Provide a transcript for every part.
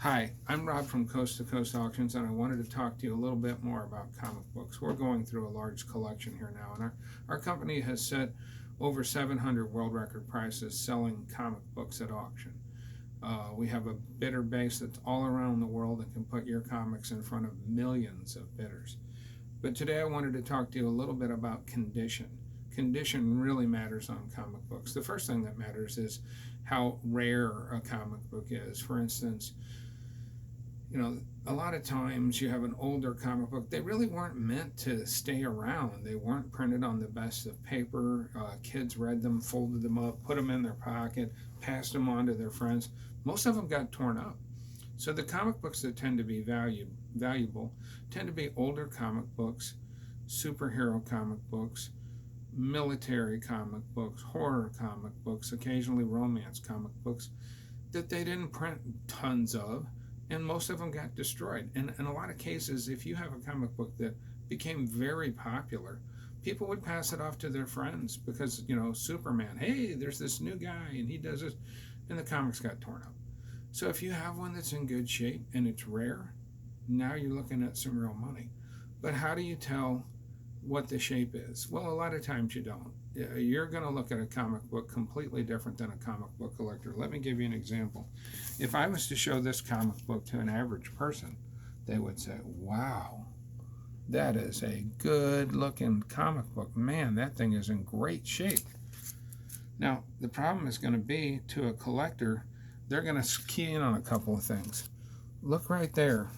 Hi, I'm Rob from Coast to Coast Auctions, and I wanted to talk to you a little bit more about comic books. We're going through a large collection here now, and our company has set over 700 world record prices selling comic books at auction. We have a bidder base that's all around the world that can put your comics in front of millions of bidders. But today I wanted to talk to you a little bit about condition. Condition really matters on comic books. The first thing that matters is how rare a comic book is. For instance, a lot of times you have an older comic book, they really weren't meant to stay around. They weren't printed on the best of paper. Kids read them, folded them up, put them in their pocket, passed them on to their friends. Most of them got torn up. So the comic books that tend to be valuable tend to be older comic books, superhero comic books, military comic books, horror comic books, occasionally romance comic books that they didn't print tons of, and most of them got destroyed. And in a lot of cases, if you have a comic book that became very popular, people would pass it off to their friends because, Superman, hey, there's this new guy and he does this, and the comics got torn up. So if you have one that's in good shape and it's rare, now you're looking at some real money. But how do you tell what the shape is? Well, a lot of times you don't. You're going to look at a comic book completely different than a comic book collector. Let me give you an example. If I was to show this comic book to an average person, they would say, wow, that is a good looking comic book. Man, that thing is in great shape. Now, the problem is going to be, to a collector, they're going to key in on a couple of things. Look right there.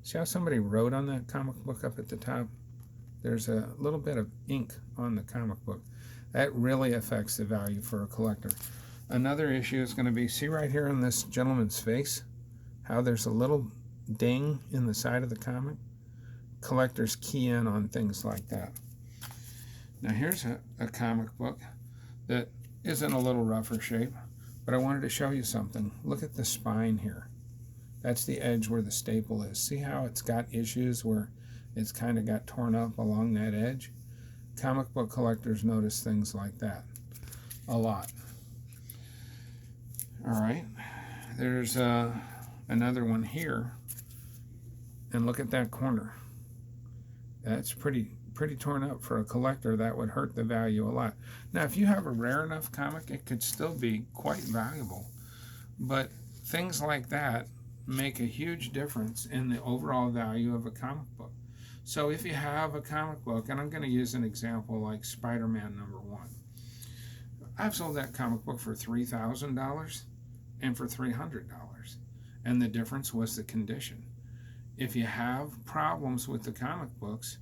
See how somebody wrote on that comic book up at the top? There's a little bit of ink on the comic book. That really affects the value for a collector. Another issue is going to be, see right here in this gentleman's face, how there's a little ding in the side of the comic? Collectors key in on things like that. Now here's a comic book that is in a little rougher shape, but I wanted to show you something. Look at the spine here. That's the edge where the staple is. See how it's got issues where it's kind of got torn up along that edge? Comic book collectors notice things like that a lot. All right, there's another one here, and look at that corner. That's pretty torn up. For a collector, that would hurt the value a lot. Now, if you have a rare enough comic, it could still be quite valuable, but things like that make a huge difference in the overall value of a comic book. So if you have a comic book, and I'm going to use an example like Spider-Man #1. I've sold that comic book for $3,000 and for $300. And the difference was the condition. If you have problems with the comic books,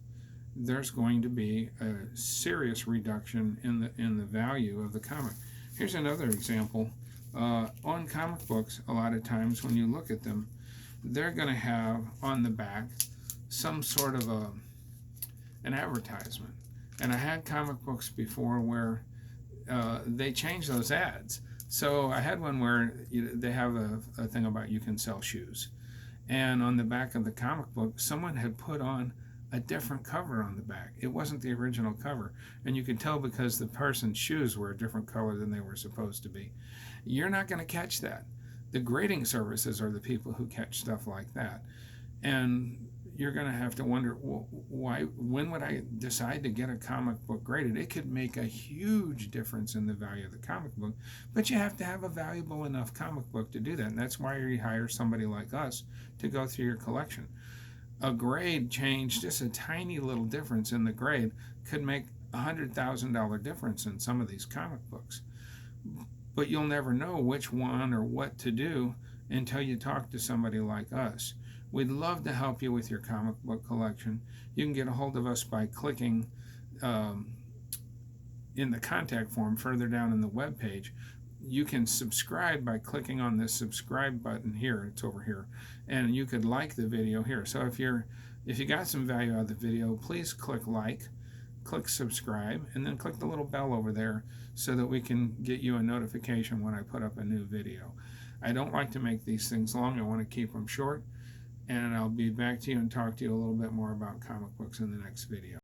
there's going to be a serious reduction in the value of the comic. Here's another example. On comic books, a lot of times when you look at them, they're going to have on the back some sort of an advertisement. And I had comic books before where they changed those ads. So I had one where they have a thing about you can sell shoes. And on the back of the comic book, someone had put on a different cover on the back. It wasn't the original cover. And you could tell because the person's shoes were a different color than they were supposed to be. You're not going to catch that. The grading services are the people who catch stuff like that. And you're going to have to wonder, when would I decide to get a comic book graded? It could make a huge difference in the value of the comic book, but you have to have a valuable enough comic book to do that. And that's why you hire somebody like us to go through your collection. A grade change, just a tiny little difference in the grade, could make a $100,000 difference in some of these comic books. But you'll never know which one or what to do until you talk to somebody like us. We'd love to help you with your comic book collection. You can get a hold of us by clicking in the contact form further down in the web page. You can subscribe by clicking on this subscribe button here. It's over here. And you could like the video here. So if you got some value out of the video, please click like, click subscribe, and then click the little bell over there so that we can get you a notification when I put up a new video. I don't like to make these things long. I want to keep them short. And I'll be back to you and talk to you a little bit more about comic books in the next video.